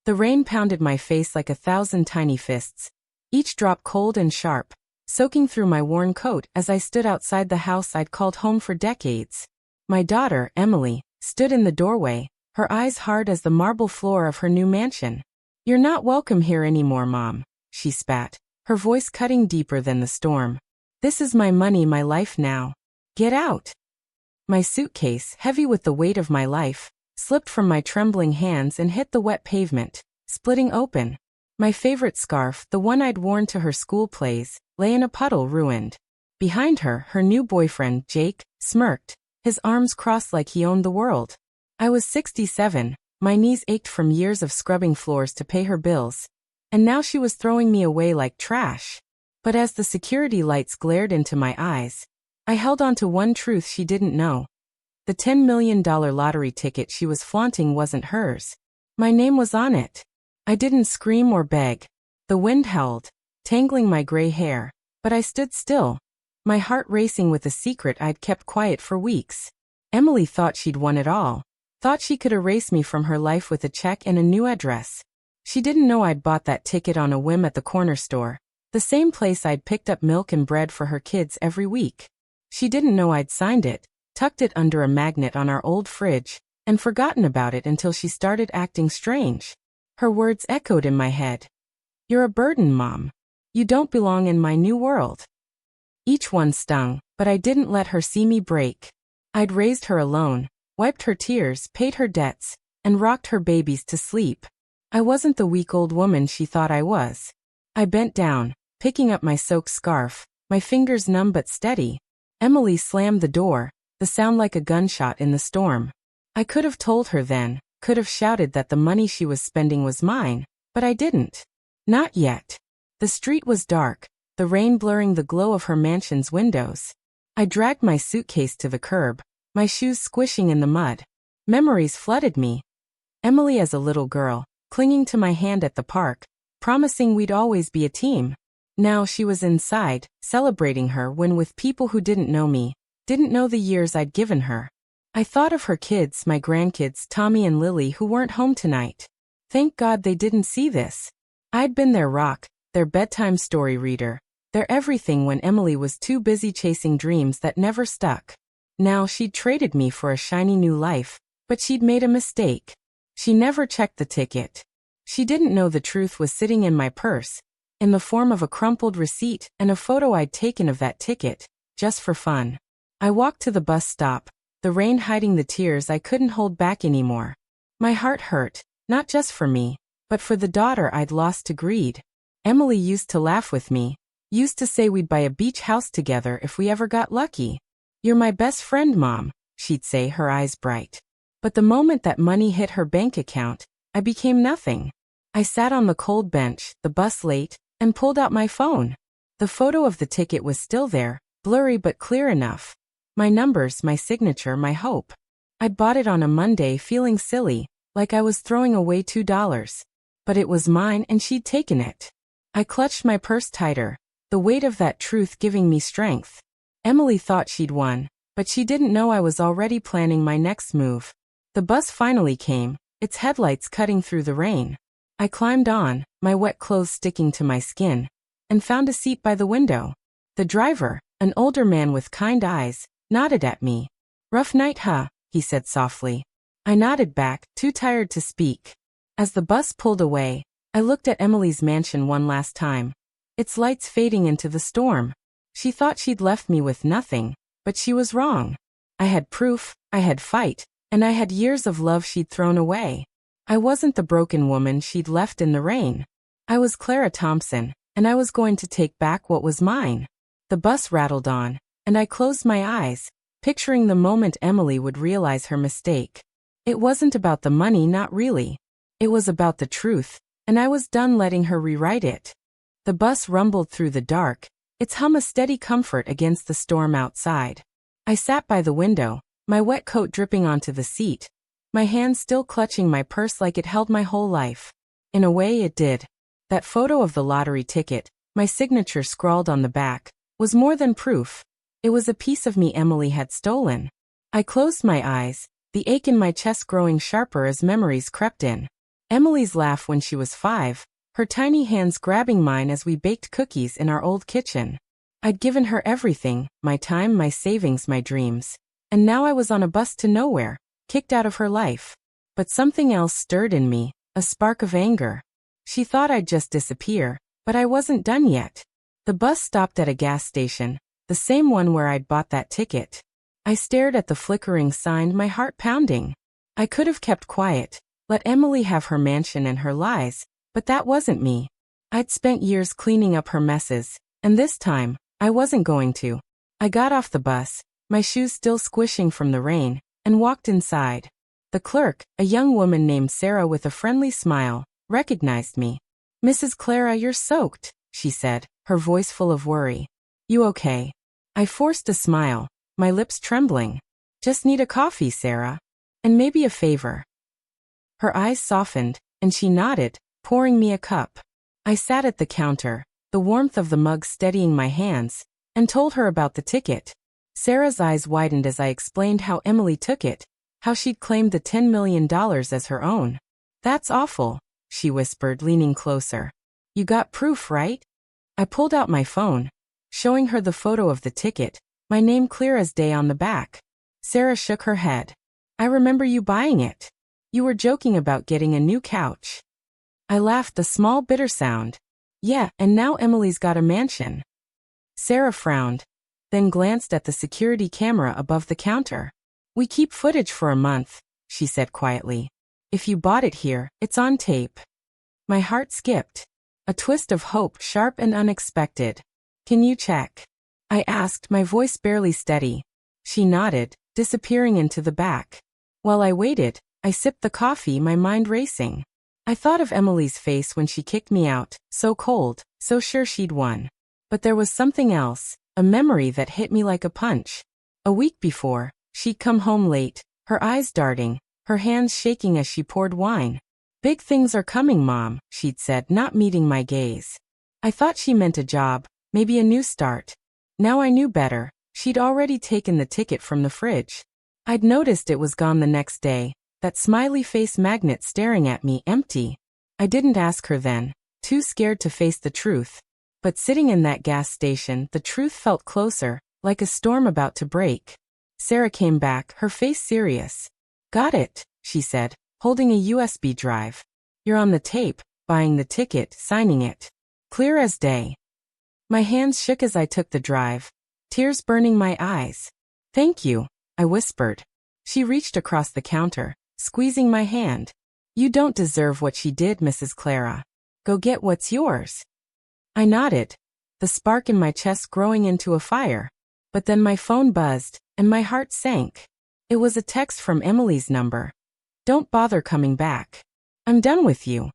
The rain pounded my face like 1,000 tiny fists, each drop cold and sharp, soaking through my worn coat as I stood outside the house I'd called home for decades. My daughter, Emily, stood in the doorway, her eyes hard as the marble floor of her new mansion. "You're not welcome here anymore, Mom," she spat, her voice cutting deeper than the storm. "This is my money, my life now. Get out." My suitcase, heavy with the weight of my life, slipped from my trembling hands and hit the wet pavement, splitting open. My favorite scarf, the one I'd worn to her school plays, lay in a puddle, ruined. Behind her, her new boyfriend, Jake, smirked, his arms crossed like he owned the world. I was 67, my knees ached from years of scrubbing floors to pay her bills, and now she was throwing me away like trash. But as the security lights glared into my eyes, I held on to one truth she didn't know. The $10 million lottery ticket she was flaunting wasn't hers. My name was on it. I didn't scream or beg. The wind howled, tangling my gray hair, but I stood still, my heart racing with a secret I'd kept quiet for weeks. Emily thought she'd won it all, thought she could erase me from her life with a check and a new address. She didn't know I'd bought that ticket on a whim at the corner store, the same place I'd picked up milk and bread for her kids every week. She didn't know I'd signed it, tucked it under a magnet on our old fridge, and forgotten about it until she started acting strange. Her words echoed in my head. "You're a burden, Mom. You don't belong in my new world." Each one stung, but I didn't let her see me break. I'd raised her alone, wiped her tears, paid her debts, and rocked her babies to sleep. I wasn't the weak old woman she thought I was. I bent down, picking up my soaked scarf, my fingers numb but steady. Emily slammed the door, the sound like a gunshot in the storm. I could have told her then, could have shouted that the money she was spending was mine, but I didn't. Not yet. The street was dark, the rain blurring the glow of her mansion's windows. I dragged my suitcase to the curb, my shoes squishing in the mud. Memories flooded me. Emily as a little girl, clinging to my hand at the park, promising we'd always be a team. Now she was inside, celebrating her win with people who didn't know me, didn't know the years I'd given her. I thought of her kids, my grandkids, Tommy and Lily, who weren't home tonight. Thank God they didn't see this. I'd been their rock, their bedtime story reader, their everything when Emily was too busy chasing dreams that never stuck. Now she'd traded me for a shiny new life, but she'd made a mistake. She never checked the ticket. She didn't know the truth was sitting in my purse, in the form of a crumpled receipt and a photo I'd taken of that ticket, just for fun. I walked to the bus stop, the rain hiding the tears I couldn't hold back anymore. My heart hurt, not just for me, but for the daughter I'd lost to greed. Emily used to laugh with me, used to say we'd buy a beach house together if we ever got lucky. "You're my best friend, Mom," she'd say, her eyes bright. But the moment that money hit her bank account, I became nothing. I sat on the cold bench, the bus late, and pulled out my phone. The photo of the ticket was still there, blurry but clear enough. My numbers, my signature, my hope. I'd bought it on a Monday, feeling silly, like I was throwing away $2. But it was mine and she'd taken it. I clutched my purse tighter, the weight of that truth giving me strength. Emily thought she'd won, but she didn't know I was already planning my next move. The bus finally came, its headlights cutting through the rain. I climbed on, my wet clothes sticking to my skin, and found a seat by the window. The driver, an older man with kind eyes, nodded at me. "Rough night, huh?" he said softly. I nodded back, too tired to speak. As the bus pulled away, I looked at Emily's mansion one last time, its lights fading into the storm. She thought she'd left me with nothing, but she was wrong. I had proof, I had fight, and I had years of love she'd thrown away. I wasn't the broken woman she'd left in the rain. I was Clara Thompson, and I was going to take back what was mine. The bus rattled on, and I closed my eyes, picturing the moment Emily would realize her mistake. It wasn't about the money, not really. It was about the truth, and I was done letting her rewrite it. The bus rumbled through the dark, its hum a steady comfort against the storm outside. I sat by the window, my wet coat dripping onto the seat, my hand still clutching my purse like it held my whole life. In a way it did. That photo of the lottery ticket, my signature scrawled on the back, was more than proof. It was a piece of me Emily had stolen. I closed my eyes, the ache in my chest growing sharper as memories crept in. Emily's laugh when she was 5, her tiny hands grabbing mine as we baked cookies in our old kitchen. I'd given her everything, my time, my savings, my dreams. And now I was on a bus to nowhere, kicked out of her life. But something else stirred in me, a spark of anger. She thought I'd just disappear, but I wasn't done yet. The bus stopped at a gas station, the same one where I'd bought that ticket. I stared at the flickering sign, my heart pounding. I could have kept quiet, let Emily have her mansion and her lies, but that wasn't me. I'd spent years cleaning up her messes, and this time, I wasn't going to. I got off the bus, my shoes still squishing from the rain, and walked inside. The clerk, a young woman named Sarah with a friendly smile, recognized me. "Mrs. Clara, you're soaked," she said, her voice full of worry. "You okay?" I forced a smile, my lips trembling. "Just need a coffee, Sarah. And maybe a favor." Her eyes softened, and she nodded, pouring me a cup. I sat at the counter, the warmth of the mug steadying my hands, and told her about the ticket. Sarah's eyes widened as I explained how Emily took it, how she'd claimed the $10 million as her own. "That's awful," she whispered, leaning closer. "You got proof, right?" I pulled out my phone, showing her the photo of the ticket, my name clear as day on the back. Sarah shook her head. "I remember you buying it. You were joking about getting a new couch." I laughed, the small bitter sound. "Yeah, and now Emily's got a mansion." Sarah frowned, then glanced at the security camera above the counter. "We keep footage for a month," she said quietly. "If you bought it here, it's on tape." My heart skipped. A twist of hope, sharp and unexpected. "Can you check?" I asked, my voice barely steady. She nodded, disappearing into the back. While I waited, I sipped the coffee, my mind racing. I thought of Emily's face when she kicked me out, so cold, so sure she'd won. But there was something else, a memory that hit me like a punch. A week before, she'd come home late, her eyes darting, her hands shaking as she poured wine. "Big things are coming, Mom," she'd said, not meeting my gaze. I thought she meant a job, maybe a new start. Now I knew better. She'd already taken the ticket from the fridge. I'd noticed it was gone the next day, that smiley face magnet staring at me, empty. I didn't ask her then, too scared to face the truth. But sitting in that gas station, the truth felt closer, like a storm about to break. Sarah came back, her face serious. "Got it," she said, holding a USB drive. "You're on the tape, buying the ticket, signing it. Clear as day." My hands shook as I took the drive, tears burning my eyes. "Thank you," I whispered. She reached across the counter, squeezing my hand. "You don't deserve what she did, Mrs. Clara. Go get what's yours." I nodded, the spark in my chest growing into a fire. But then my phone buzzed, and my heart sank. It was a text from Emily's number. "Don't bother coming back. I'm done with you."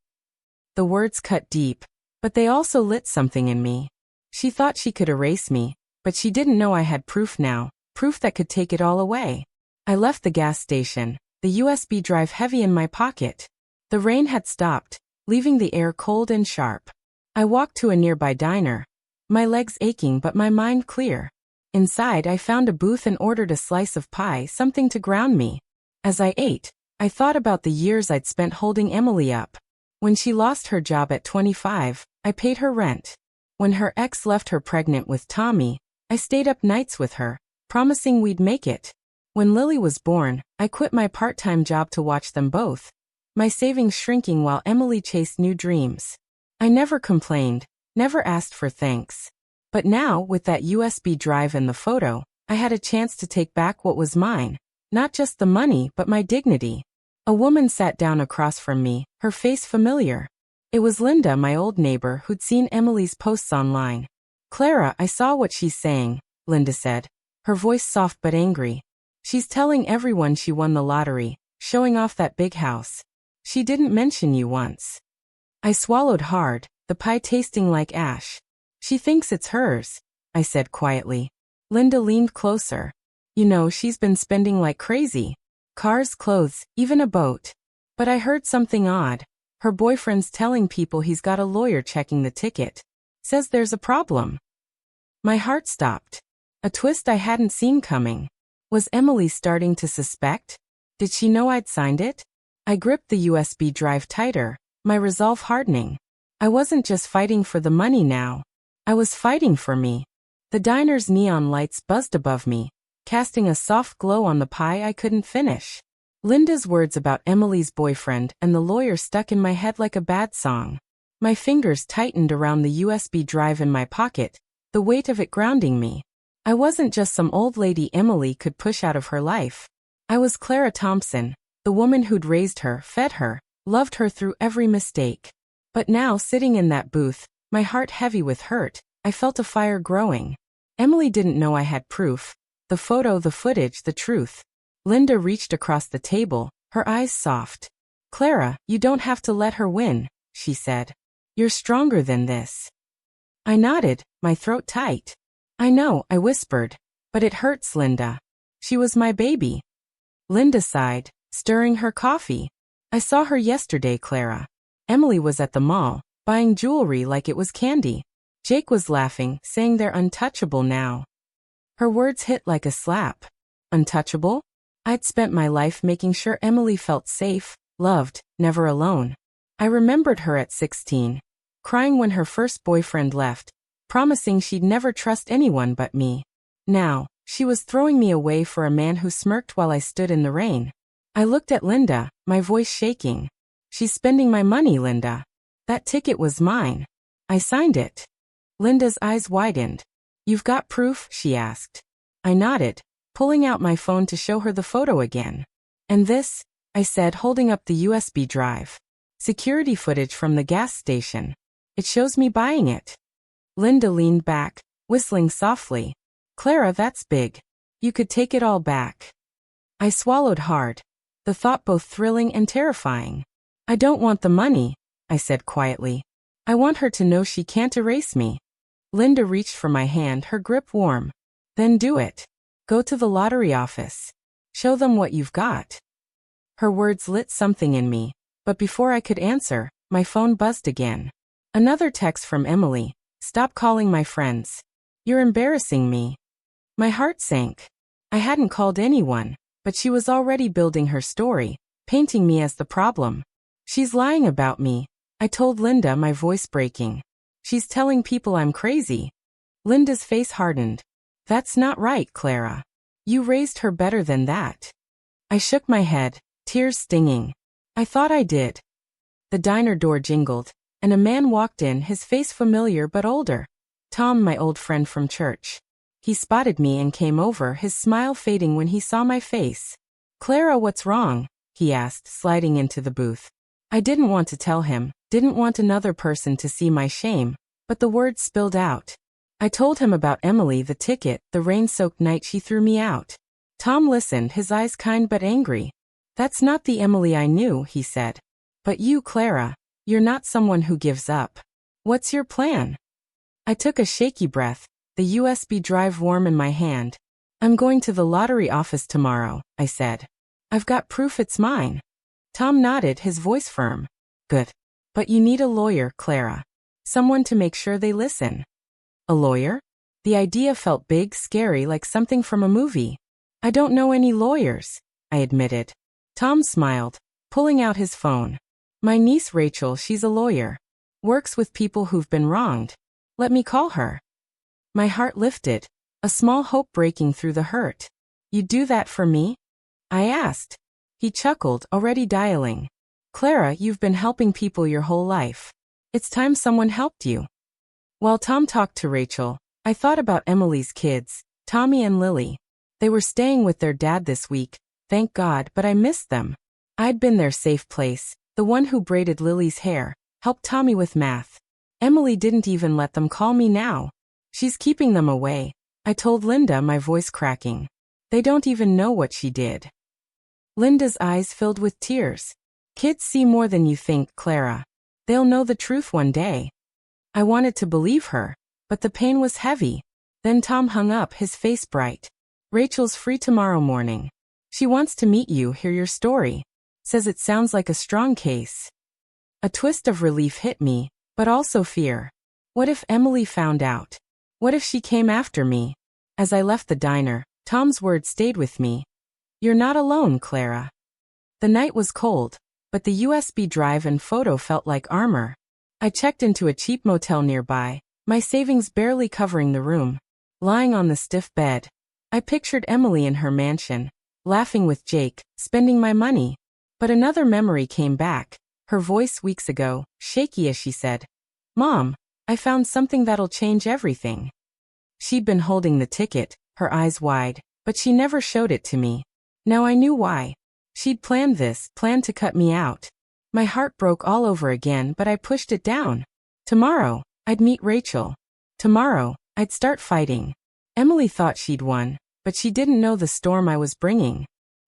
The words cut deep, but they also lit something in me. She thought she could erase me, but she didn't know I had proof now, proof that could take it all away. I left the gas station, the USB drive heavy in my pocket. The rain had stopped, leaving the air cold and sharp. I walked to a nearby diner, my legs aching but my mind clear. Inside, I found a booth and ordered a slice of pie, something to ground me. As I ate, I thought about the years I'd spent holding Emily up. When she lost her job at 25, I paid her rent. When her ex left her pregnant with Tommy, I stayed up nights with her, promising we'd make it. When Lily was born, I quit my part-time job to watch them both, my savings shrinking while Emily chased new dreams. I never complained, never asked for thanks. But now, with that USB drive and the photo, I had a chance to take back what was mine, not just the money but my dignity. A woman sat down across from me, her face familiar. It was Linda, my old neighbor who'd seen Emily's posts online. "Clara, I saw what she's saying," Linda said, her voice soft but angry. "She's telling everyone she won the lottery, showing off that big house. She didn't mention you once." I swallowed hard, the pie tasting like ash. "She thinks it's hers," I said quietly. Linda leaned closer. "You know, she's been spending like crazy. Cars, clothes, even a boat. But I heard something odd. Her boyfriend's telling people he's got a lawyer checking the ticket. Says there's a problem." My heart stopped. A twist I hadn't seen coming. Was Emily starting to suspect? Did she know I'd signed it? I gripped the USB drive tighter, my resolve hardening. I wasn't just fighting for the money now. I was fighting for me. The diner's neon lights buzzed above me, casting a soft glow on the pie I couldn't finish. Linda's words about Emily's boyfriend and the lawyer stuck in my head like a bad song. My fingers tightened around the USB drive in my pocket, the weight of it grounding me. I wasn't just some old lady Emily could push out of her life. I was Clara Thompson, the woman who'd raised her, fed her, loved her through every mistake. But now, sitting in that booth, my heart heavy with hurt, I felt a fire growing. Emily didn't know I had proof. The photo, the footage, the truth. Linda reached across the table, her eyes soft. "Clara, you don't have to let her win," she said. "You're stronger than this." I nodded, my throat tight. "I know," I whispered. "But it hurts, Linda. She was my baby." Linda sighed, stirring her coffee. "I saw her yesterday, Clara. Emily was at the mall, buying jewelry like it was candy. Jake was laughing, saying they're untouchable now." Her words hit like a slap. Untouchable? I'd spent my life making sure Emily felt safe, loved, never alone. I remembered her at 16, crying when her first boyfriend left, promising she'd never trust anyone but me. Now, she was throwing me away for a man who smirked while I stood in the rain. I looked at Linda, my voice shaking. "She's spending my money, Linda. That ticket was mine. I signed it." Linda's eyes widened. "You've got proof?" she asked. I nodded, pulling out my phone to show her the photo again. "And this?" I said, holding up the USB drive. "Security footage from the gas station. It shows me buying it." Linda leaned back, whistling softly. "Clara, that's big. You could take it all back." I swallowed hard, the thought both thrilling and terrifying. "I don't want the money," I said quietly. "I want her to know she can't erase me." Linda reached for my hand, her grip warm. "Then do it. Go to the lottery office. Show them what you've got." Her words lit something in me, but before I could answer, my phone buzzed again. Another text from Emily. "Stop calling my friends. You're embarrassing me." My heart sank. I hadn't called anyone, but she was already building her story, painting me as the problem. "She's lying about me," I told Linda, my voice breaking. "She's telling people I'm crazy." Linda's face hardened. "That's not right, Clara. You raised her better than that." I shook my head, tears stinging. "I thought I did." The diner door jingled, and a man walked in, his face familiar but older. Tom, my old friend from church. He spotted me and came over, his smile fading when he saw my face. "Clara, what's wrong?" he asked, sliding into the booth. I didn't want to tell him, didn't want another person to see my shame, but the words spilled out. I told him about Emily, the ticket, the rain-soaked night she threw me out. Tom listened, his eyes kind but angry. "That's not the Emily I knew," he said. "But you, Clara, you're not someone who gives up. What's your plan?" I took a shaky breath, the USB drive warm in my hand. "I'm going to the lottery office tomorrow," I said. "I've got proof it's mine." Tom nodded, his voice firm. "Good. But you need a lawyer, Clara. Someone to make sure they listen." A lawyer? The idea felt big, scary, like something from a movie. "I don't know any lawyers," I admitted. Tom smiled, pulling out his phone. "My niece Rachel, she's a lawyer. Works with people who've been wronged. Let me call her." My heart lifted, a small hope breaking through the hurt. "You'd do that for me?" I asked. He chuckled, already dialing. "Clara, you've been helping people your whole life. It's time someone helped you." While Tom talked to Rachel, I thought about Emily's kids, Tommy and Lily. They were staying with their dad this week, thank God, but I missed them. I'd been their safe place, the one who braided Lily's hair, helped Tommy with math. Emily didn't even let them call me now. "She's keeping them away," I told Linda, my voice cracking. "They don't even know what she did." Linda's eyes filled with tears. "Kids see more than you think, Clara. They'll know the truth one day." I wanted to believe her, but the pain was heavy. Then Tom hung up, his face bright. "Rachel's free tomorrow morning. She wants to meet you, hear your story. Says it sounds like a strong case." A twist of relief hit me, but also fear. What if Emily found out? What if she came after me? As I left the diner, Tom's words stayed with me. "You're not alone, Clara." The night was cold, but the USB drive and photo felt like armor. I checked into a cheap motel nearby, my savings barely covering the room. Lying on the stiff bed, I pictured Emily in her mansion, laughing with Jake, spending my money. But another memory came back, her voice weeks ago, shaky as she said, "Mom, I found something that'll change everything." She'd been holding the ticket, her eyes wide, but she never showed it to me. Now I knew why. She'd planned to cut me out. My heart broke all over again, but I pushed it down. Tomorrow, I'd meet Rachel. Tomorrow, I'd start fighting. Emily thought she'd won, but she didn't know the storm I was bringing.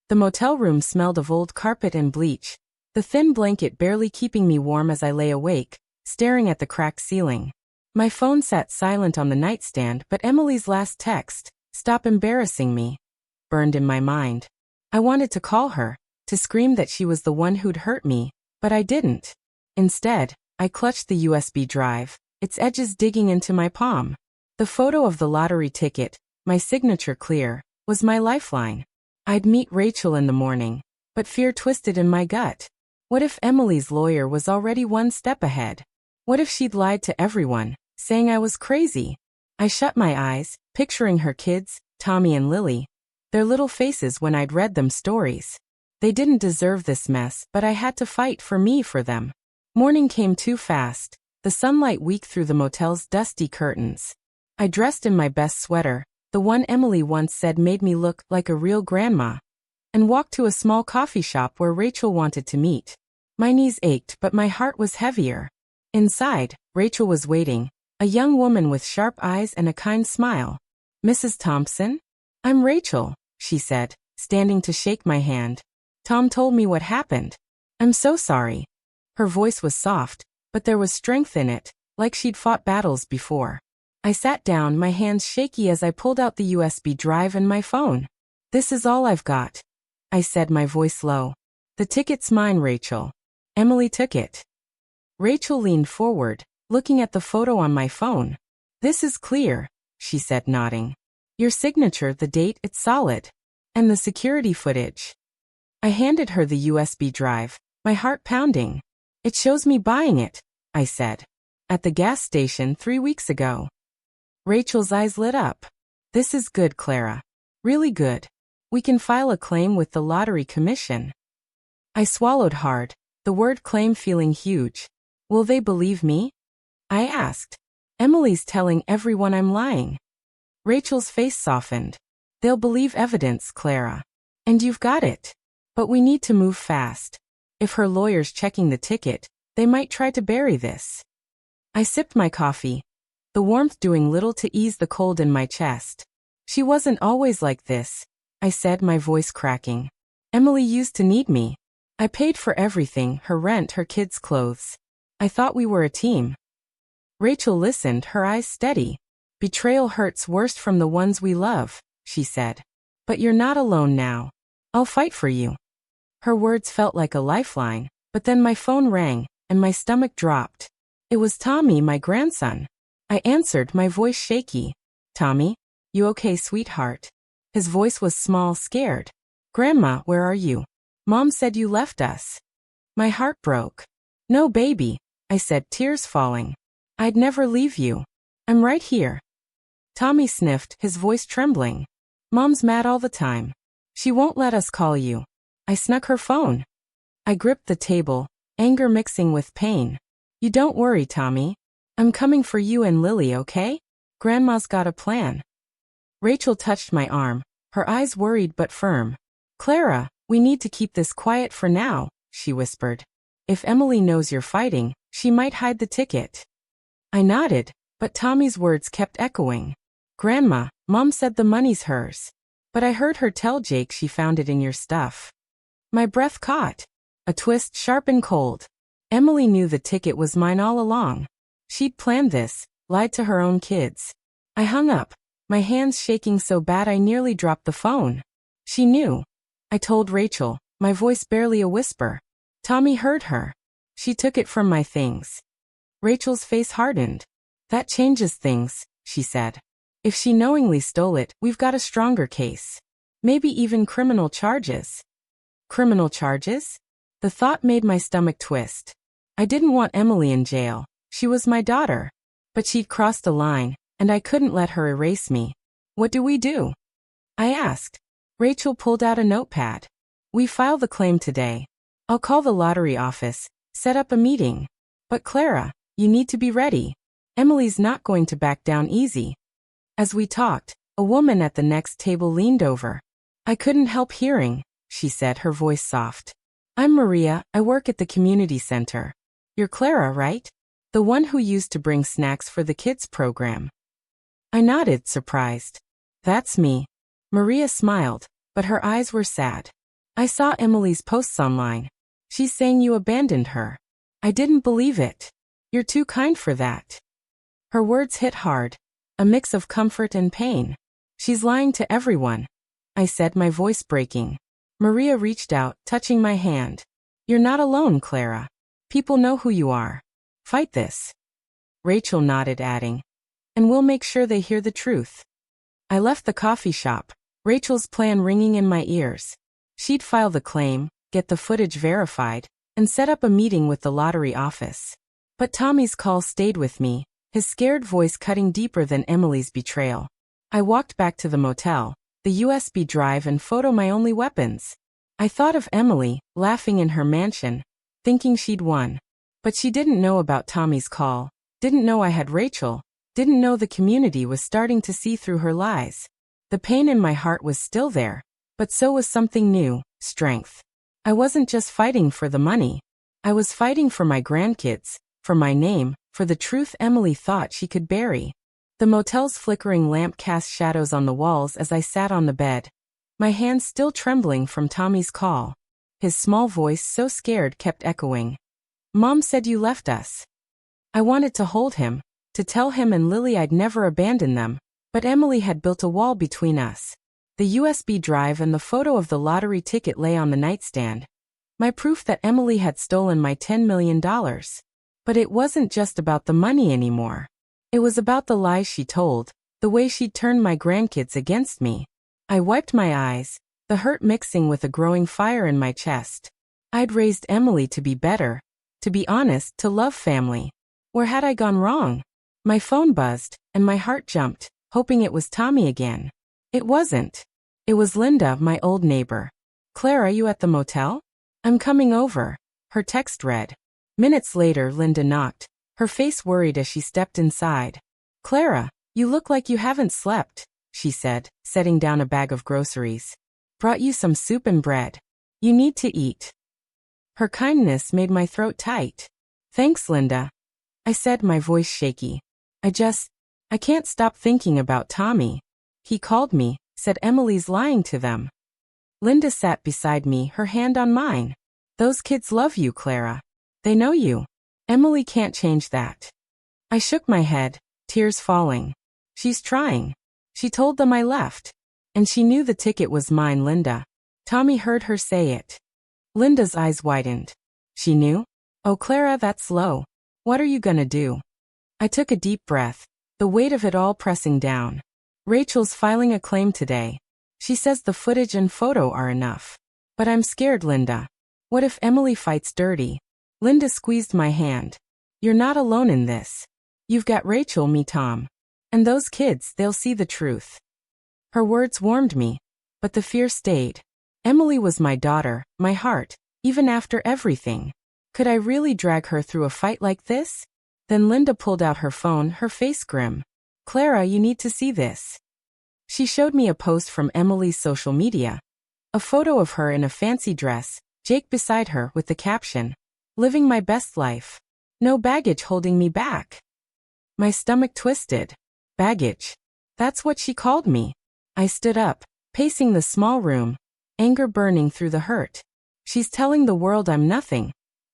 The motel room smelled of old carpet and bleach, the thin blanket barely keeping me warm as I lay awake, staring at the cracked ceiling. My phone sat silent on the nightstand, but Emily's last text, "Stop embarrassing me," burned in my mind. I wanted to call her, to scream that she was the one who'd hurt me, but I didn't. Instead, I clutched the USB drive, its edges digging into my palm. The photo of the lottery ticket, my signature clear, was my lifeline. I'd meet Rachel in the morning, but fear twisted in my gut. What if Emily's lawyer was already one step ahead? What if she'd lied to everyone, saying I was crazy? I shut my eyes, picturing her kids, Tommy and Lily, their little faces when I'd read them stories. They didn't deserve this mess, but I had to fight for them. Morning came too fast, the sunlight weak through the motel's dusty curtains. I dressed in my best sweater, the one Emily once said made me look like a real grandma, and walked to a small coffee shop where Rachel wanted to meet. My knees ached, but my heart was heavier. Inside, Rachel was waiting, a young woman with sharp eyes and a kind smile. "Mrs. Thompson? I'm Rachel," she said, standing to shake my hand. "Tom told me what happened. I'm so sorry." Her voice was soft, but there was strength in it, like she'd fought battles before. I sat down, my hands shaky as I pulled out the USB drive and my phone. "This is all I've got," I said, my voice low. "The ticket's mine, Rachel. Emily took it." Rachel leaned forward, looking at the photo on my phone. "This is clear," she said, nodding. "Your signature, the date, it's solid. And the security footage." I handed her the USB drive, my heart pounding. "It shows me buying it," I said. "At the gas station 3 weeks ago." Rachel's eyes lit up. "This is good, Clara. Really good. We can file a claim with the lottery commission." I swallowed hard, the word claim feeling huge. "Will they believe me?" I asked. "Emily's telling everyone I'm lying." Rachel's face softened. "They'll believe evidence, Clara. And you've got it. But we need to move fast. If her lawyer's checking the ticket, they might try to bury this." I sipped my coffee, the warmth doing little to ease the cold in my chest. "She wasn't always like this," I said, my voice cracking. "Emily used to need me. I paid for everything, her rent, her kids' clothes. I thought we were a team." Rachel listened, her eyes steady. "Betrayal hurts worst from the ones we love," she said. "But you're not alone now. I'll fight for you." Her words felt like a lifeline, but then my phone rang, and my stomach dropped. It was Tommy, my grandson. I answered, my voice shaky. "Tommy, you okay, sweetheart?" His voice was small, scared. "Grandma, where are you? Mom said you left us." My heart broke. "No, baby," I said, tears falling. "I'd never leave you. I'm right here." Tommy sniffed, his voice trembling. "Mom's mad all the time. She won't let us call you." I snuck her phone. I gripped the table, anger mixing with pain. "You don't worry, Tommy. I'm coming for you and Lily, okay? Grandma's got a plan." Rachel touched my arm, her eyes worried but firm. "Clara, we need to keep this quiet for now," she whispered. "If Emily knows you're fighting, she might hide the ticket." I nodded, but Tommy's words kept echoing. "Grandma, Mom said the money's hers. But I heard her tell Jake she found it in your stuff." My breath caught. A twist sharp and cold. Emily knew the ticket was mine all along. She'd planned this, lied to her own kids. I hung up, my hands shaking so bad I nearly dropped the phone. She knew. I told Rachel, my voice barely a whisper. Tommy heard her. She took it from my things. Rachel's face hardened. "That changes things," she said. "If she knowingly stole it, we've got a stronger case. Maybe even criminal charges." "Criminal charges?" The thought made my stomach twist. I didn't want Emily in jail. She was my daughter. But she'd crossed a line, and I couldn't let her erase me. What do we do? I asked. Rachel pulled out a notepad. We file the claim today. I'll call the lottery office, set up a meeting. But Clara, you need to be ready. Emily's not going to back down easy. As we talked, a woman at the next table leaned over. I couldn't help hearing, she said, her voice soft. I'm Maria, I work at the community center. You're Clara, right? The one who used to bring snacks for the kids program. I nodded, surprised. That's me. Maria smiled, but her eyes were sad. I saw Emily's posts online. She's saying you abandoned her. I didn't believe it. You're too kind for that. Her words hit hard, a mix of comfort and pain. She's lying to everyone, I said, my voice breaking. Maria reached out, touching my hand. You're not alone, Clara. People know who you are. Fight this. Rachel nodded, adding, and we'll make sure they hear the truth. I left the coffee shop, Rachel's plan ringing in my ears. She'd file the claim, get the footage verified, and set up a meeting with the lottery office. But Tommy's call stayed with me, his scared voice cutting deeper than Emily's betrayal. I walked back to the motel, the USB drive and photo my only weapons. I thought of Emily, laughing in her mansion, thinking she'd won. But she didn't know about Tommy's call, didn't know I had Rachel, didn't know the community was starting to see through her lies. The pain in my heart was still there, but so was something new, strength. I wasn't just fighting for the money. I was fighting for my grandkids, for my name, for the truth Emily thought she could bury. The motel's flickering lamp cast shadows on the walls as I sat on the bed, my hands still trembling from Tommy's call. His small voice, so scared, kept echoing. Mom said you left us. I wanted to hold him, to tell him and Lily I'd never abandon them, but Emily had built a wall between us. The USB drive and the photo of the lottery ticket lay on the nightstand. My proof that Emily had stolen my $10 million. But it wasn't just about the money anymore. It was about the lies she told, the way she'd turned my grandkids against me. I wiped my eyes, the hurt mixing with a growing fire in my chest. I'd raised Emily to be better, to be honest, to love family. Where had I gone wrong? My phone buzzed, and my heart jumped, hoping it was Tommy again. It wasn't. It was Linda, my old neighbor. Clara, you at the motel? I'm coming over, her text read. Minutes later, Linda knocked, her face worried as she stepped inside. Clara, you look like you haven't slept, she said, setting down a bag of groceries. Brought you some soup and bread. You need to eat. Her kindness made my throat tight. Thanks, Linda, I said, my voice shaky. I can't stop thinking about Tommy. He called me, said Emily's lying to them. Linda sat beside me, her hand on mine. Those kids love you, Clara. They know you. Emily can't change that. I shook my head, tears falling. She's trying. She told them I left. And she knew the ticket was mine, Linda. Tommy heard her say it. Linda's eyes widened. She knew? Oh, Clara, that's low. What are you gonna do? I took a deep breath, the weight of it all pressing down. Rachel's filing a claim today. She says the footage and photo are enough. But I'm scared, Linda. What if Emily fights dirty? Linda squeezed my hand. You're not alone in this. You've got Rachel, me, Tom. And those kids, they'll see the truth. Her words warmed me, but the fear stayed. Emily was my daughter, my heart, even after everything. Could I really drag her through a fight like this? Then Linda pulled out her phone, her face grim. Clara, you need to see this. She showed me a post from Emily's social media. A photo of her in a fancy dress, Jake beside her with the caption, living my best life. No baggage holding me back. My stomach twisted. Baggage. That's what she called me. I stood up, pacing the small room, anger burning through the hurt. She's telling the world I'm nothing,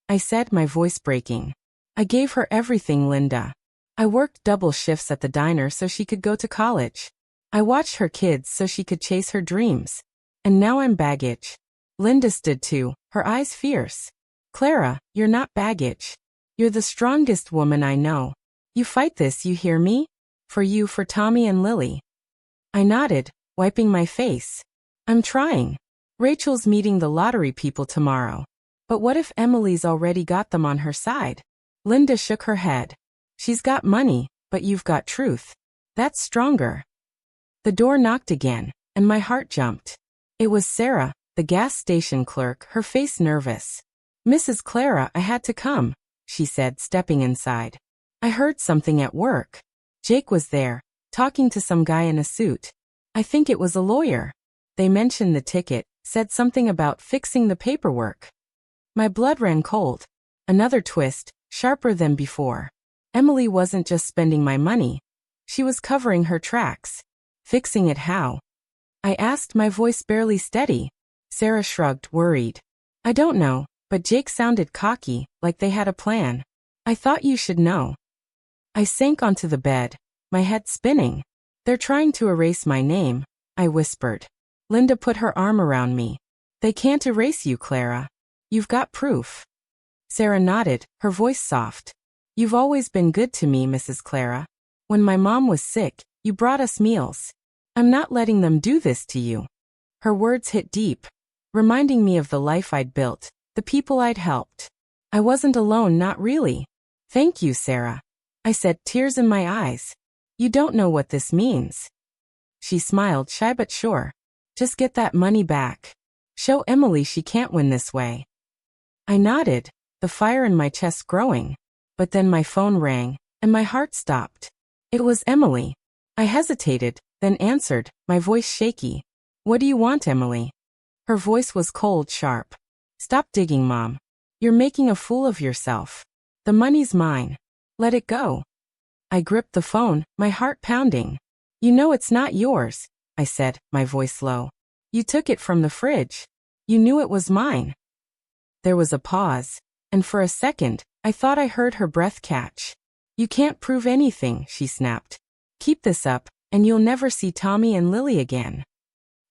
I said, my voice breaking. I gave her everything, Linda. I worked double shifts at the diner so she could go to college. I watched her kids so she could chase her dreams. And now I'm baggage. Linda stood too, her eyes fierce. Clara, you're not baggage. You're the strongest woman I know. You fight this, you hear me? For you, for Tommy and Lily. I nodded, wiping my face. I'm trying. Rachel's meeting the lottery people tomorrow. But what if Emily's already got them on her side? Linda shook her head. She's got money, but you've got truth. That's stronger. The door knocked again, and my heart jumped. It was Sarah, the gas station clerk, her face nervous. "Mrs. Clara, I had to come," she said, stepping inside. "I heard something at work. Jake was there, talking to some guy in a suit. I think it was a lawyer. They mentioned the ticket, said something about fixing the paperwork." My blood ran cold. Another twist, sharper than before. Emily wasn't just spending my money. She was covering her tracks. Fixing it how? I asked, my voice barely steady. Sarah shrugged, worried. "I don't know, but Jake sounded cocky, like they had a plan. I thought you should know." I sank onto the bed, my head spinning. "They're trying to erase my name," I whispered. Linda put her arm around me. "They can't erase you, Clara. You've got proof." Sarah nodded, her voice soft. "You've always been good to me, Mrs. Clara. When my mom was sick, you brought us meals. I'm not letting them do this to you." Her words hit deep, reminding me of the life I'd built, the people I'd helped. I wasn't alone, not really. "Thank you, Sarah," I said, tears in my eyes. "You don't know what this means." She smiled, shy but sure. "Just get that money back. Show Emily she can't win this way." I nodded, the fire in my chest growing. But then my phone rang, and my heart stopped. It was Emily. I hesitated, then answered, my voice shaky. "What do you want, Emily?" Her voice was cold, sharp. "Stop digging, Mom. You're making a fool of yourself. The money's mine. Let it go." I gripped the phone, my heart pounding. "You know it's not yours," I said, my voice low. "You took it from the fridge. You knew it was mine." There was a pause, and for a second, I thought I heard her breath catch. "You can't prove anything," she snapped. "Keep this up, and you'll never see Tommy and Lily again."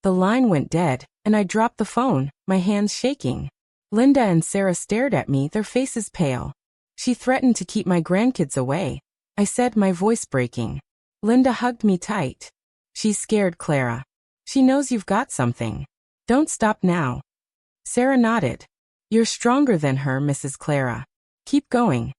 The line went dead, and I dropped the phone, my hands shaking. Linda and Sarah stared at me, their faces pale. "She threatened to keep my grandkids away," I said, my voice breaking. Linda hugged me tight. "She's scared, Clara. She knows you've got something. Don't stop now." Sarah nodded. "You're stronger than her, Mrs. Clara. Keep going."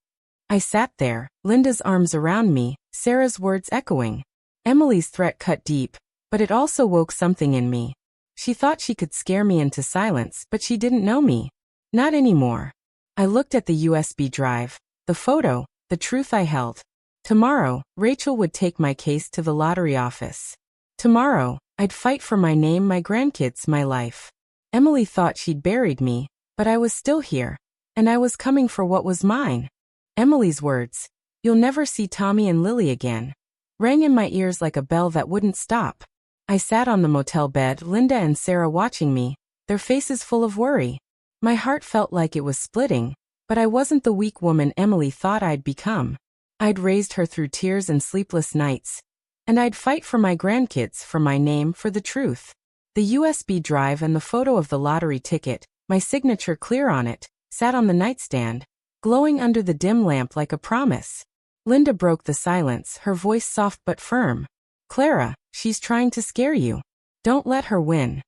I sat there, Linda's arms around me, Sarah's words echoing. Emily's threat cut deep, but it also woke something in me. She thought she could scare me into silence, but she didn't know me. Not anymore. I looked at the USB drive, the photo, the truth I held. Tomorrow, Rachel would take my case to the lottery office. Tomorrow, I'd fight for my name, my grandkids, my life. Emily thought she'd buried me, but I was still here, and I was coming for what was mine. Emily's words, "You'll never see Tommy and Lily again," rang in my ears like a bell that wouldn't stop. I sat on the motel bed, Linda and Sarah watching me, their faces full of worry. My heart felt like it was splitting, but I wasn't the weak woman Emily thought I'd become. I'd raised her through tears and sleepless nights, and I'd fight for my grandkids, for my name, for the truth. The USB drive and the photo of the lottery ticket, my signature clear on it, sat on the nightstand, glowing under the dim lamp like a promise. Linda broke the silence, her voice soft but firm. "Clara, she's trying to scare you. Don't let her win."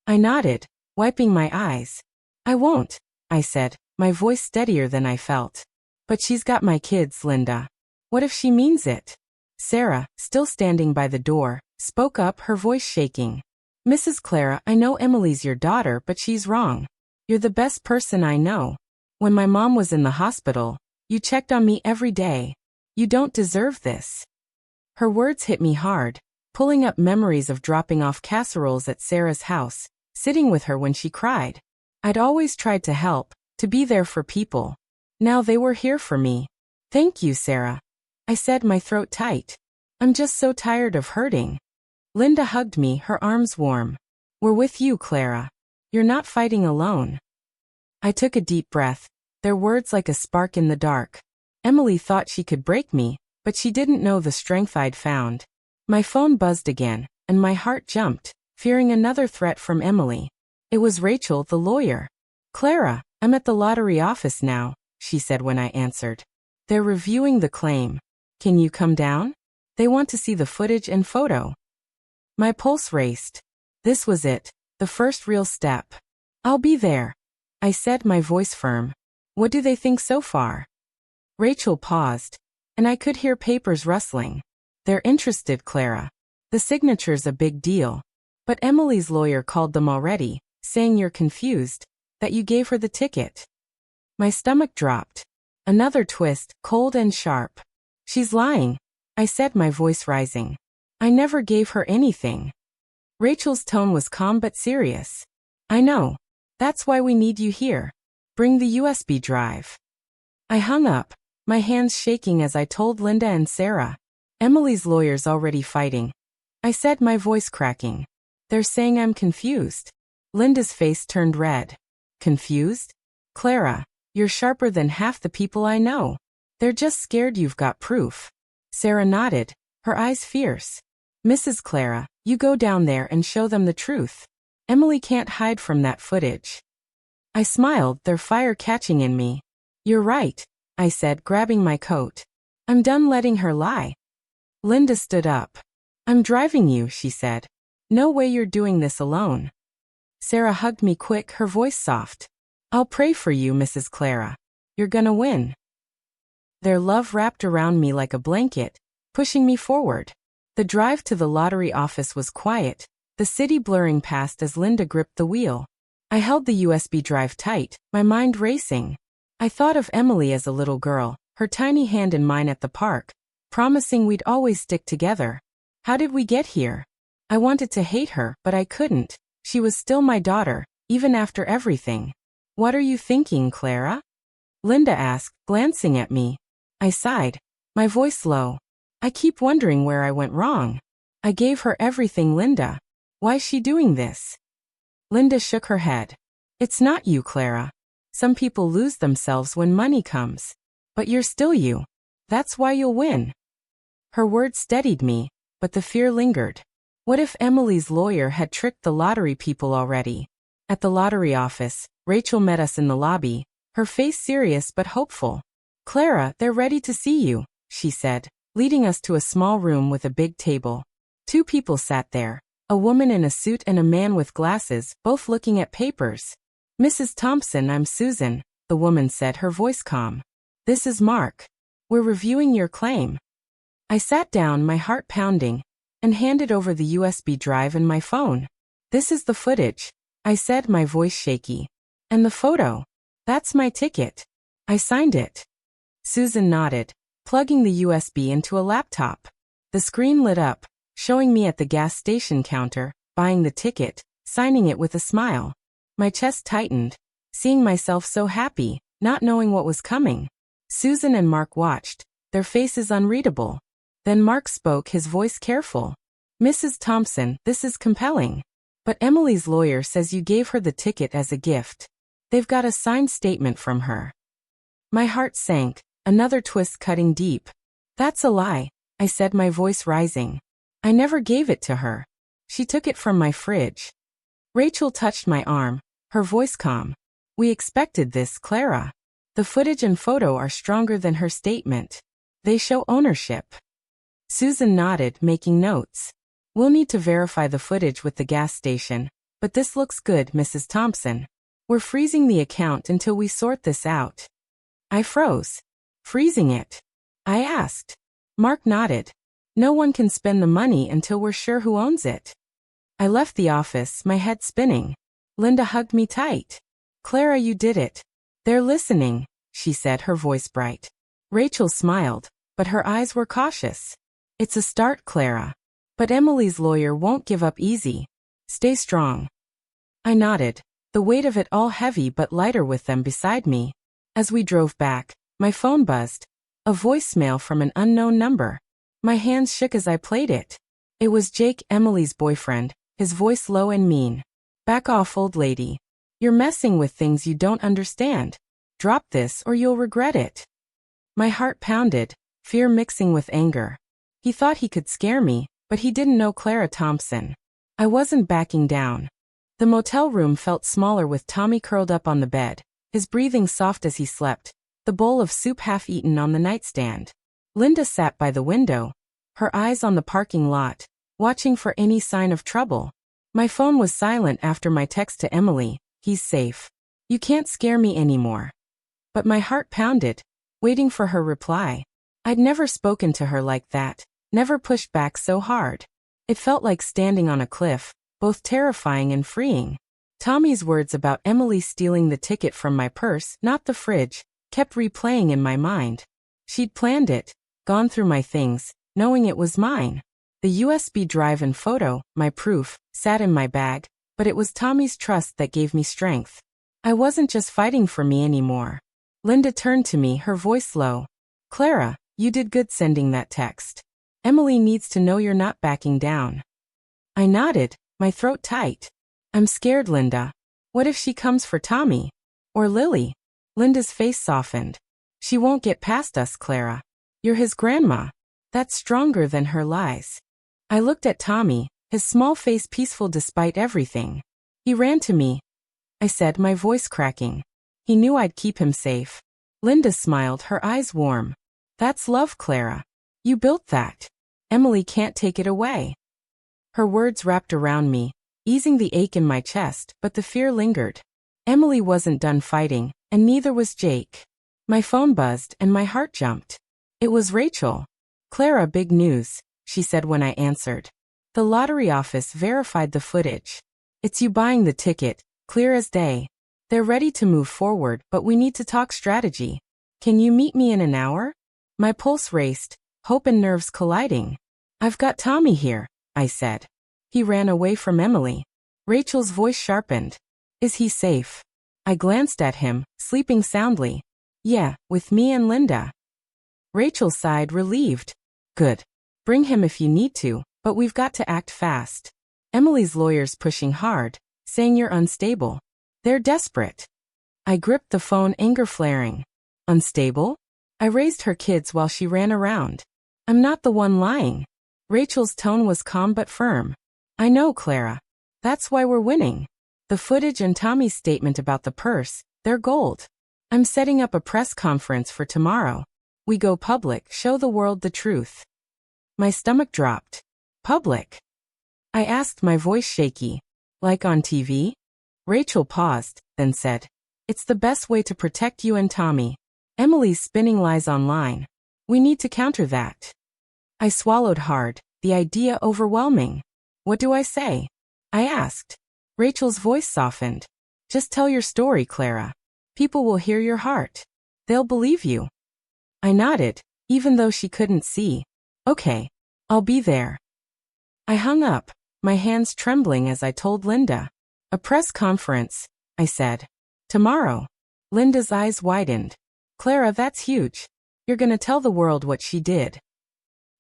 I nodded, wiping my eyes. "I won't," I said, my voice steadier than I felt. "But she's got my kids, Linda. What if she means it?" Sarah, still standing by the door, spoke up, her voice shaking. "Mrs. Clara, I know Emily's your daughter, but she's wrong. You're the best person I know. When my mom was in the hospital, you checked on me every day. You don't deserve this." Her words hit me hard, pulling up memories of dropping off casseroles at Sarah's house, sitting with her when she cried. I'd always tried to help, to be there for people. Now they were here for me. "Thank you, Sarah," I said, my throat tight. "I'm just so tired of hurting." Linda hugged me, her arms warm. "We're with you, Clara. You're not fighting alone." I took a deep breath, their words like a spark in the dark. Emily thought she could break me, but she didn't know the strength I'd found. My phone buzzed again, and my heart jumped, fearing another threat from Emily. It was Rachel, the lawyer. "Clara, I'm at the lottery office now," she said when I answered. "They're reviewing the claim. Can you come down? They want to see the footage and photo." My pulse raced. This was it, the first real step. "I'll be there." I said, my voice firm. What do they think so far? Rachel paused, and I could hear papers rustling. They're interested, Clara. The signature's a big deal. But Emily's lawyer called them already, saying you're confused, that you gave her the ticket. My stomach dropped. Another twist, cold and sharp. She's lying, I said, my voice rising. I never gave her anything. Rachel's tone was calm but serious. I know. That's why we need you here. Bring the USB drive. I hung up, my hands shaking as I told Linda and Sarah. Emily's lawyer's already fighting. I said, my voice cracking. They're saying I'm confused. Linda's face turned red. Confused? Clara, you're sharper than half the people I know. They're just scared you've got proof. Sarah nodded, her eyes fierce. Mrs. Clara, you go down there and show them the truth. Emily can't hide from that footage. I smiled, their fire catching in me. You're right, I said, grabbing my coat. I'm done letting her lie. Linda stood up. I'm driving you, she said. No way you're doing this alone. Sarah hugged me quick, her voice soft. I'll pray for you, Mrs. Clara. You're gonna win. Their love wrapped around me like a blanket, pushing me forward. The drive to the lottery office was quiet, the city blurring past as Linda gripped the wheel. I held the USB drive tight, my mind racing. I thought of Emily as a little girl, her tiny hand in mine at the park, promising we'd always stick together. How did we get here? I wanted to hate her, but I couldn't. She was still my daughter, even after everything. What are you thinking, Clara? Linda asked, glancing at me. I sighed, my voice low. I keep wondering where I went wrong. I gave her everything, Linda. Why's she doing this? Linda shook her head. It's not you, Clara. Some people lose themselves when money comes. But you're still you. That's why you'll win. Her words steadied me, but the fear lingered. What if Emily's lawyer had tricked the lottery people already? At the lottery office, Rachel met us in the lobby, her face serious but hopeful. Clara, they're ready to see you, she said, leading us to a small room with a big table. Two people sat there, a woman in a suit and a man with glasses, both looking at papers. Mrs. Thompson, I'm Susan, the woman said, her voice calm. This is Mark. We're reviewing your claim. I sat down, my heart pounding, and handed over the USB drive and my phone. This is the footage, I said, my voice shaky. And the photo. That's my ticket. I signed it. Susan nodded, plugging the USB into a laptop. The screen lit up, showing me at the gas station counter, buying the ticket, signing it with a smile. My chest tightened, seeing myself so happy, not knowing what was coming. Susan and Mark watched, their faces unreadable. Then Mark spoke, his voice careful. Mrs. Thompson, this is compelling. But Emily's lawyer says you gave her the ticket as a gift. They've got a signed statement from her. My heart sank, another twist cutting deep. That's a lie, I said, my voice rising. I never gave it to her. She took it from my fridge. Rachel touched my arm, her voice calm. We expected this, Clara. The footage and photo are stronger than her statement. They show ownership. Susan nodded, making notes. We'll need to verify the footage with the gas station, but this looks good, Mrs. Thompson. We're freezing the account until we sort this out. I froze. Freezing it? I asked. Mark nodded. No one can spend the money until we're sure who owns it. I left the office, my head spinning. Linda hugged me tight. Clara, you did it. They're listening, she said, her voice bright. Rachel smiled, but her eyes were cautious. It's a start, Clara. But Emily's lawyer won't give up easy. Stay strong. I nodded, the weight of it all heavy but lighter with them beside me. As we drove back, my phone buzzed. A voicemail from an unknown number. My hands shook as I played it. It was Jake, Emily's boyfriend, his voice low and mean. Back off, old lady. You're messing with things you don't understand. Drop this or you'll regret it. My heart pounded, fear mixing with anger. He thought he could scare me, but he didn't know Clara Thompson. I wasn't backing down. The motel room felt smaller with Tommy curled up on the bed, his breathing soft as he slept, the bowl of soup half eaten on the nightstand. Linda sat by the window, her eyes on the parking lot, watching for any sign of trouble. My phone was silent after my text to Emily, he's safe. You can't scare me anymore. But my heart pounded, waiting for her reply. I'd never spoken to her like that, never pushed back so hard. It felt like standing on a cliff, both terrifying and freeing. Tommy's words about Emily stealing the ticket from my purse, not the fridge, kept replaying in my mind. She'd planned it, gone through my things, knowing it was mine. The USB drive and photo, my proof, sat in my bag, but it was Tommy's trust that gave me strength. I wasn't just fighting for me anymore. Linda turned to me, her voice low. Clara, you did good sending that text. Emily needs to know you're not backing down. I nodded, my throat tight. I'm scared, Linda. What if she comes for Tommy? Or Lily? Linda's face softened. She won't get past us, Clara. You're his grandma. That's stronger than her lies. I looked at Tommy, his small face peaceful despite everything. He ran to me, I said, my voice cracking. He knew I'd keep him safe. Linda smiled, her eyes warm. That's love, Clara. You built that. Emily can't take it away. Her words wrapped around me, easing the ache in my chest, but the fear lingered. Emily wasn't done fighting, and neither was Jake. My phone buzzed and my heart jumped. It was Rachel. Clara, big news, she said when I answered. The lottery office verified the footage. It's you buying the ticket, clear as day. They're ready to move forward, but we need to talk strategy. Can you meet me in an hour? My pulse raced, hope and nerves colliding. I've got Tommy here, I said. He ran away from Emily. Rachel's voice sharpened. Is he safe? I glanced at him, sleeping soundly. Yeah, with me and Linda. Rachel sighed, relieved. Good. Bring him if you need to, but we've got to act fast. Emily's lawyer's pushing hard, saying you're unstable. They're desperate. I gripped the phone, anger flaring. Unstable? I raised her kids while she ran around. I'm not the one lying. Rachel's tone was calm but firm. I know, Clara. That's why we're winning. The footage and Tommy's statement about the purse, they're gold. I'm setting up a press conference for tomorrow. We go public, show the world the truth. My stomach dropped. Public? I asked, my voice shaky. Like on TV? Rachel paused, then said, it's the best way to protect you and Tommy. Emily's spinning lies online. We need to counter that. I swallowed hard, the idea overwhelming. What do I say? I asked. Rachel's voice softened. Just tell your story, Clara. People will hear your heart. They'll believe you. I nodded, even though she couldn't see. Okay, I'll be there. I hung up, my hands trembling as I told Linda. A press conference, I said. Tomorrow. Linda's eyes widened. Clara, that's huge. You're gonna tell the world what she did.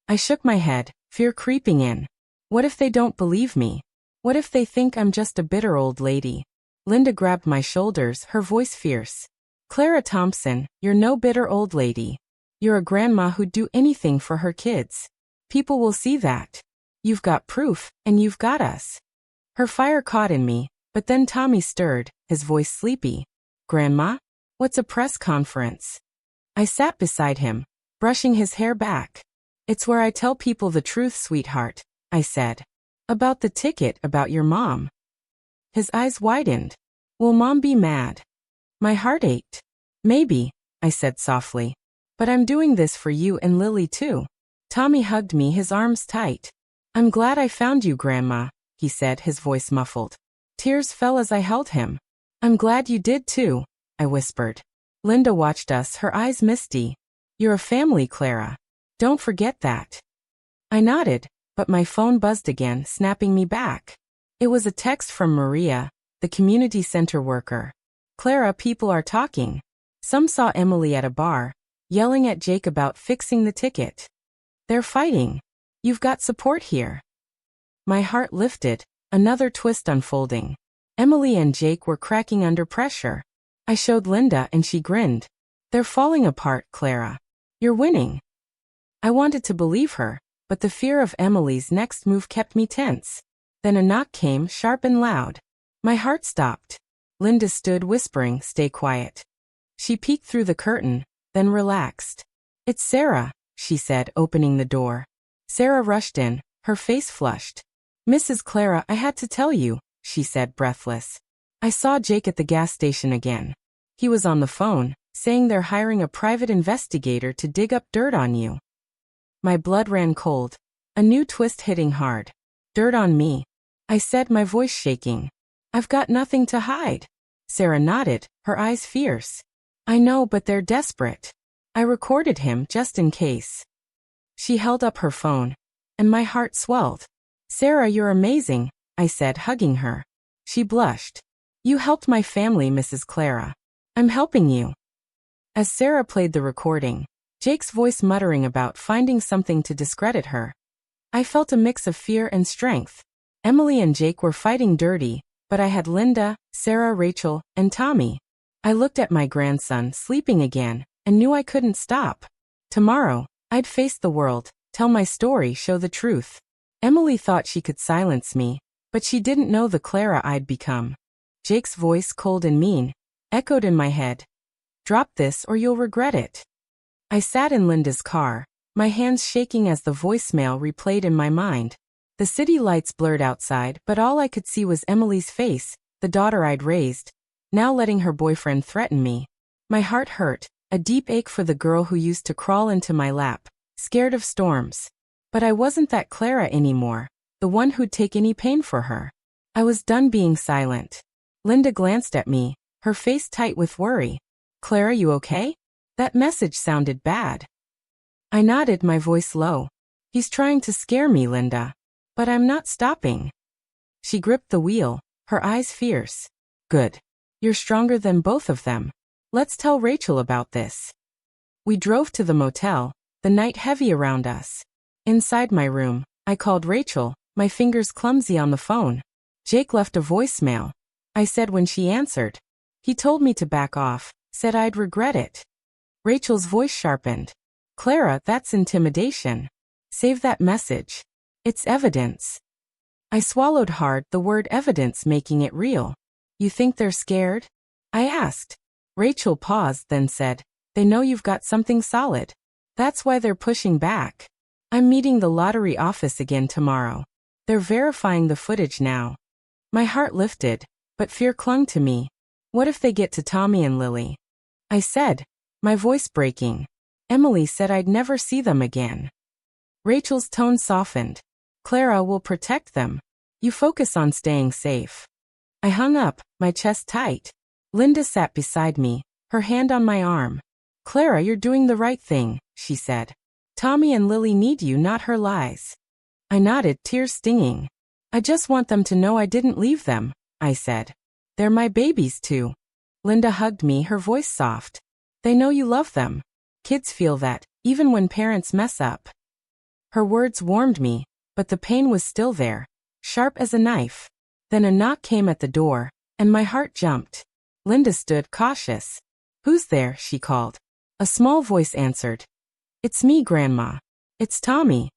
I shook my head, fear creeping in. What if they don't believe me? What if they think I'm just a bitter old lady? Linda grabbed my shoulders, her voice fierce. Clara Thompson, you're no bitter old lady. You're a grandma who'd do anything for her kids. People will see that. You've got proof, and you've got us. Her fire caught in me, but then Tommy stirred, his voice sleepy. Grandma? What's a press conference? I sat beside him, brushing his hair back. It's where I tell people the truth, sweetheart, I said. About the ticket, about your mom. His eyes widened. Will Mom be mad? My heart ached. Maybe, I said softly. But I'm doing this for you and Lily too. Tommy hugged me, his arms tight. I'm glad I found you, Grandma, he said, his voice muffled. Tears fell as I held him. I'm glad you did too, I whispered. Linda watched us, her eyes misty. You're a family, Clara. Don't forget that. I nodded, but my phone buzzed again, snapping me back. It was a text from Maria, the community center worker. Clara, people are talking. Some saw Emily at a bar, yelling at Jake about fixing the ticket. They're fighting. You've got support here. My heart lifted, another twist unfolding. Emily and Jake were cracking under pressure. I showed Linda and she grinned. They're falling apart, Clara. You're winning. I wanted to believe her, but the fear of Emily's next move kept me tense. Then a knock came, sharp and loud. My heart stopped. Linda stood whispering, "Stay quiet." She peeked through the curtain, then relaxed. "It's Sarah," she said, opening the door. Sarah rushed in, her face flushed. "Mrs. Clara, I had to tell you," she said, breathless. I saw Jake at the gas station again. He was on the phone, saying they're hiring a private investigator to dig up dirt on you. My blood ran cold. A new twist hitting hard. Dirt on me, I said, my voice shaking. I've got nothing to hide. Sarah nodded, her eyes fierce. I know, but they're desperate. I recorded him just in case. She held up her phone, and my heart swelled. Sarah, you're amazing, I said, hugging her. She blushed. You helped my family, Mrs. Clara. I'm helping you. As Sarah played the recording, Jake's voice muttering about finding something to discredit her, I felt a mix of fear and strength. Emily and Jake were fighting dirty, but I had Linda, Sarah, Rachel, and Tommy. I looked at my grandson sleeping again and knew I couldn't stop. Tomorrow, I'd face the world, tell my story, show the truth. Emily thought she could silence me, but she didn't know the Clara I'd become. Jake's voice, cold and mean, echoed in my head. Drop this or you'll regret it. I sat in Linda's car, my hands shaking as the voicemail replayed in my mind. The city lights blurred outside, but all I could see was Emily's face, the daughter I'd raised, now letting her boyfriend threaten me. My heart hurt, a deep ache for the girl who used to crawl into my lap, scared of storms. But I wasn't that Clara anymore, the one who'd take any pain for her. I was done being silent. Linda glanced at me, her face tight with worry. Clara, you okay? That message sounded bad. I nodded, my voice low. He's trying to scare me, Linda. But I'm not stopping. She gripped the wheel, her eyes fierce. Good. You're stronger than both of them. Let's tell Rachel about this. We drove to the motel, the night heavy around us. Inside my room, I called Rachel, my fingers clumsy on the phone. Jake left a voicemail, I said when she answered. He told me to back off, said I'd regret it. Rachel's voice sharpened. Clara, that's intimidation. Save that message. It's evidence. I swallowed hard, the word evidence making it real. You think they're scared? I asked. Rachel paused, then said, they know you've got something solid. That's why they're pushing back. I'm meeting the lottery office again tomorrow. They're verifying the footage now. My heart lifted, but fear clung to me. What if they get to Tommy and Lily? I said, my voice breaking. Emily said I'd never see them again. Rachel's tone softened. Clara will protect them. You focus on staying safe. I hung up, my chest tight. Linda sat beside me, her hand on my arm. Clara, you're doing the right thing, she said. Tommy and Lily need you, not her lies. I nodded, tears stinging. I just want them to know I didn't leave them, I said. They're my babies too. Linda hugged me, her voice soft. They know you love them. Kids feel that, even when parents mess up. Her words warmed me, but the pain was still there, sharp as a knife. Then a knock came at the door, and my heart jumped. Linda stood, cautious. Who's there? She called. A small voice answered. It's me, Grandma. It's Tommy.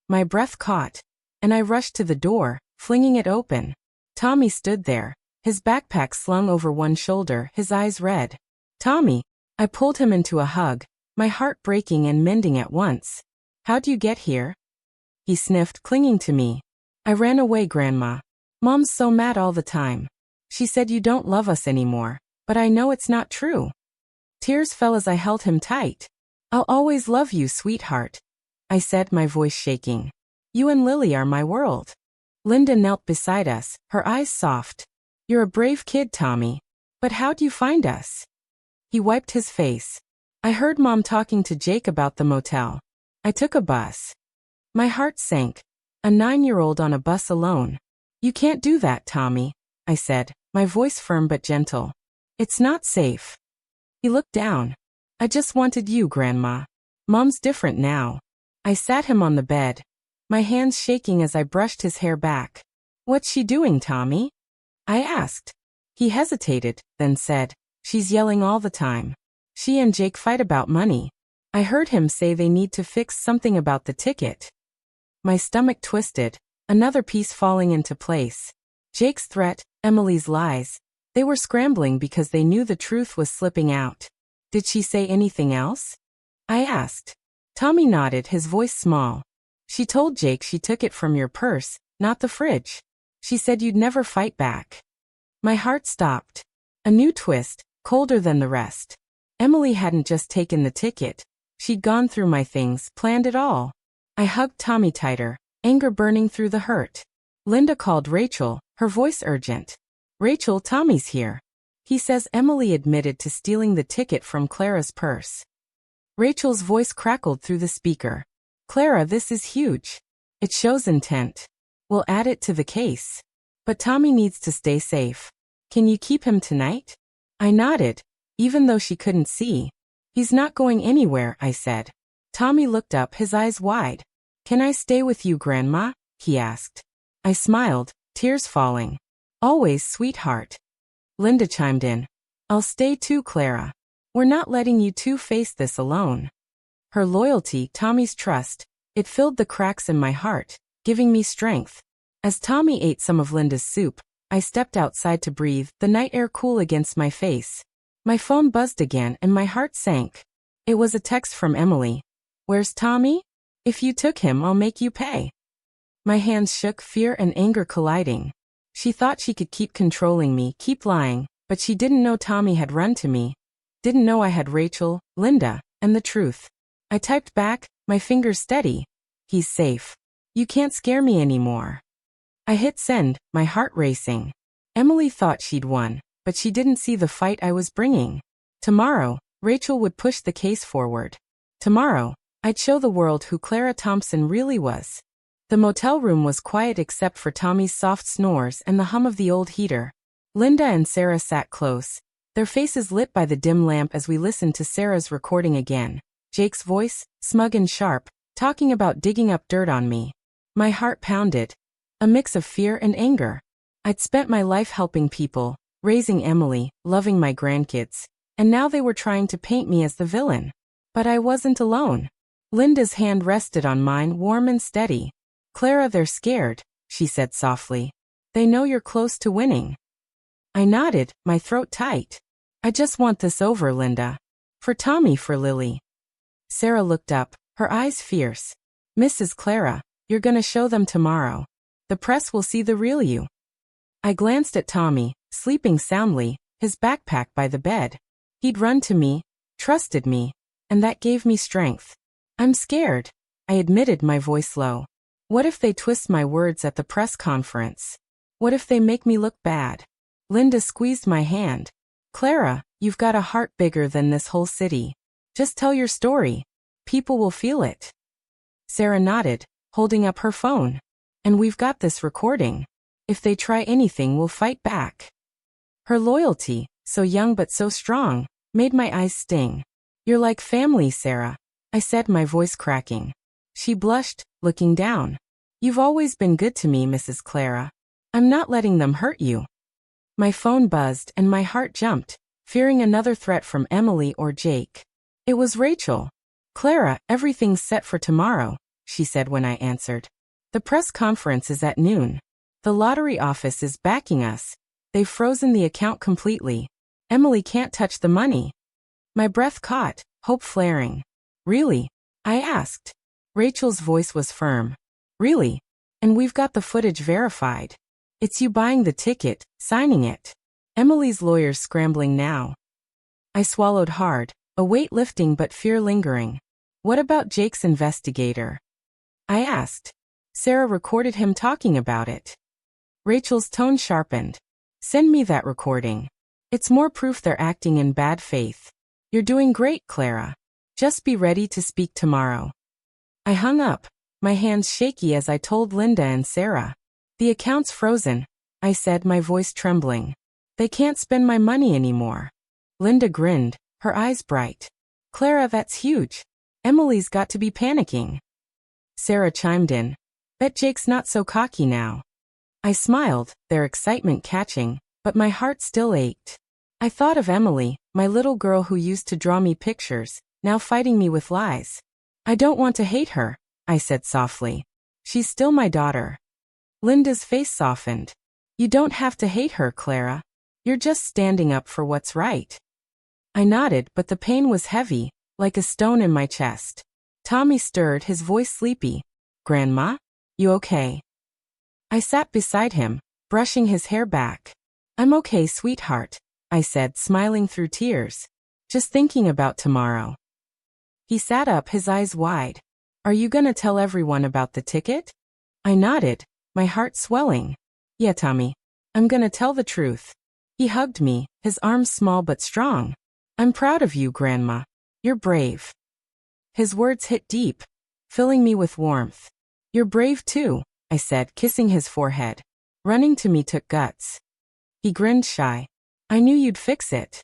My breath caught, and I rushed to the door, flinging it open. Tommy stood there, his backpack slung over one shoulder, his eyes red. Tommy. I pulled him into a hug, my heart breaking and mending at once. How'd you get here? He sniffed, clinging to me. I ran away, Grandma. Mom's so mad all the time. She said you don't love us anymore, but I know it's not true. Tears fell as I held him tight. I'll always love you, sweetheart, I said, my voice shaking. You and Lily are my world. Linda knelt beside us, her eyes soft. You're a brave kid, Tommy. But how'd you find us? He wiped his face. I heard Mom talking to Jake about the motel. I took a bus. My heart sank. A 9-year-old on a bus alone. You can't do that, Tommy, I said, my voice firm but gentle. It's not safe. He looked down. I just wanted you, Grandma. Mom's different now. I sat him on the bed, my hands shaking as I brushed his hair back. What's she doing, Tommy? I asked. He hesitated, then said, she's yelling all the time. She and Jake fight about money. I heard him say they need to fix something about the ticket. My stomach twisted, another piece falling into place. Jake's threat, Emily's lies. They were scrambling because they knew the truth was slipping out. Did she say anything else? I asked. Tommy nodded, his voice small. She told Jake she took it from your purse, not the fridge. She said you'd never fight back. My heart stopped. A new twist, colder than the rest. Emily hadn't just taken the ticket. She'd gone through my things, planned it all. I hugged Tommy tighter, anger burning through the hurt. Linda called Rachel, her voice urgent. Rachel, Tommy's here. He says Emily admitted to stealing the ticket from Clara's purse. Rachel's voice crackled through the speaker. Clara, this is huge. It shows intent. We'll add it to the case. But Tommy needs to stay safe. Can you keep him tonight? I nodded, even though she couldn't see. He's not going anywhere, I said. Tommy looked up, his eyes wide. Can I stay with you, Grandma? He asked. I smiled, tears falling. Always, sweetheart. Linda chimed in. I'll stay too, Clara. We're not letting you two face this alone. Her loyalty, Tommy's trust, it filled the cracks in my heart, giving me strength. As Tommy ate some of Linda's soup, I stepped outside to breathe, the night air cool against my face. My phone buzzed again and my heart sank. It was a text from Emily. Where's Tommy? If you took him, I'll make you pay. My hands shook, fear and anger colliding. She thought she could keep controlling me, keep lying, but she didn't know Tommy had run to me. Didn't know I had Rachel, Linda, and the truth. I typed back, my fingers steady. He's safe. You can't scare me anymore. I hit send, my heart racing. Emily thought she'd won, but she didn't see the fight I was bringing. Tomorrow, Rachel would push the case forward. Tomorrow, I'd show the world who Clara Thompson really was. The motel room was quiet except for Tommy's soft snores and the hum of the old heater. Linda and Sarah sat close, their faces lit by the dim lamp as we listened to Sarah's recording again. Jake's voice, smug and sharp, talking about digging up dirt on me. My heart pounded. A mix of fear and anger. I'd spent my life helping people, raising Emily, loving my grandkids, and now they were trying to paint me as the villain. But I wasn't alone. Linda's hand rested on mine, warm and steady. Clara, they're scared, she said softly. They know you're close to winning. I nodded, my throat tight. I just want this over, Linda. For Tommy, for Lily. Sarah looked up, her eyes fierce. Mrs. Clara, you're gonna show them tomorrow. The press will see the real you. I glanced at Tommy, sleeping soundly, his backpack by the bed. He'd run to me, trusted me, and that gave me strength. I'm scared, I admitted, my voice low. What if they twist my words at the press conference? What if they make me look bad? Linda squeezed my hand. Clara, you've got a heart bigger than this whole city. Just tell your story. People will feel it. Sarah nodded, holding up her phone. And we've got this recording. If they try anything, we'll fight back. Her loyalty, so young but so strong, made my eyes sting. You're like family, Sarah, I said, my voice cracking. She blushed, looking down. You've always been good to me, Mrs. Clara. I'm not letting them hurt you. My phone buzzed and my heart jumped, fearing another threat from Emily or Jake. It was Rachel. Clara, everything's set for tomorrow, she said when I answered. The press conference is at noon. The lottery office is backing us. They've frozen the account completely. Emily can't touch the money. My breath caught, hope flaring. Really? I asked. Rachel's voice was firm. Really? And we've got the footage verified. It's you buying the ticket, signing it. Emily's lawyer's scrambling now. I swallowed hard, a weight lifting but fear lingering. What about Jake's investigator? I asked. Sarah recorded him talking about it. Rachel's tone sharpened. Send me that recording. It's more proof they're acting in bad faith. You're doing great, Clara. Just be ready to speak tomorrow. I hung up, my hands shaky as I told Linda and Sarah. The account's frozen, I said, my voice trembling. They can't spend my money anymore. Linda grinned, her eyes bright. Clara, that's huge. Emily's got to be panicking. Sarah chimed in. Bet Jake's not so cocky now. I smiled, their excitement catching, but my heart still ached. I thought of Emily, my little girl who used to draw me pictures, now fighting me with lies. I don't want to hate her, I said softly. She's still my daughter. Linda's face softened. You don't have to hate her, Clara. You're just standing up for what's right. I nodded, but the pain was heavy, like a stone in my chest. Tommy stirred, his voice sleepy. Grandma? You okay? I sat beside him, brushing his hair back. I'm okay, sweetheart, I said, smiling through tears. Just thinking about tomorrow. He sat up, his eyes wide. Are you gonna tell everyone about the ticket? I nodded, my heart swelling. Yeah, Tommy. I'm gonna tell the truth. He hugged me, his arms small but strong. I'm proud of you, Grandma. You're brave. His words hit deep, filling me with warmth. You're brave too, I said, kissing his forehead. Running to me took guts. He grinned shy. I knew you'd fix it.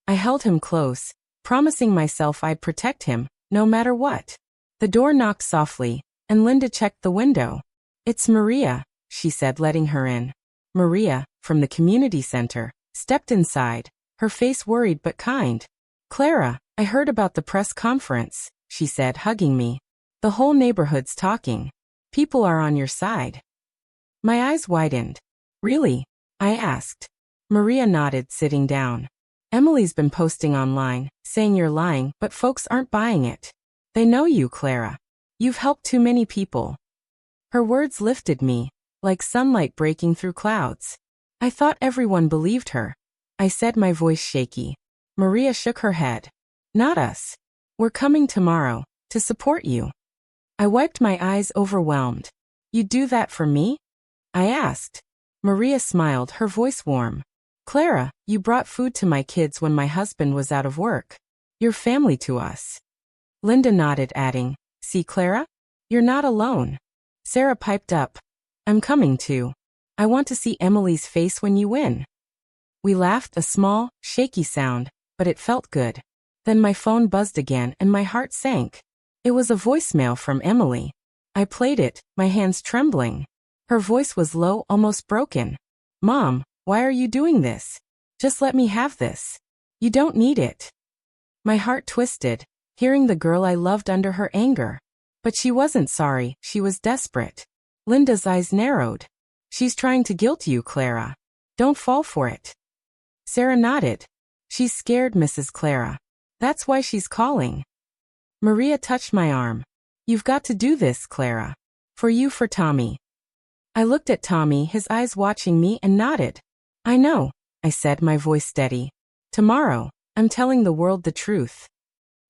I held him close, promising myself I'd protect him, no matter what. The door knocked softly, and Linda checked the window. It's Maria, she said, letting her in. Maria, from the community center, stepped inside, her face worried but kind. Clara, I heard about the press conference, she said, hugging me. The whole neighborhood's talking. People are on your side. My eyes widened. Really? I asked. Maria nodded, sitting down. Emily's been posting online, saying you're lying, but folks aren't buying it. They know you, Clara. You've helped too many people. Her words lifted me, like sunlight breaking through clouds. I thought everyone believed her. I said, my voice shaky. Maria shook her head. Not us. We're coming tomorrow, to support you. I wiped my eyes, overwhelmed. You'd do that for me? I asked. Maria smiled, her voice warm. Clara, you brought food to my kids when my husband was out of work. You're family to us. Linda nodded, adding, see, Clara? You're not alone. Sarah piped up. I'm coming too. I want to see Emily's face when you win. We laughed, a small, shaky sound, but it felt good. Then my phone buzzed again and my heart sank. It was a voicemail from Emily. I played it, my hands trembling. Her voice was low, almost broken. Mom, why are you doing this? Just let me have this. You don't need it. My heart twisted, hearing the girl I loved under her anger. But she wasn't sorry, she was desperate. Linda's eyes narrowed. She's trying to guilt you, Clara. Don't fall for it. Sarah nodded. She's scared, Mrs. Clara. That's why she's calling. Maria touched my arm. You've got to do this, Clara. For you, for Tommy. I looked at Tommy, his eyes watching me, and nodded. I know, I said, my voice steady. Tomorrow, I'm telling the world the truth.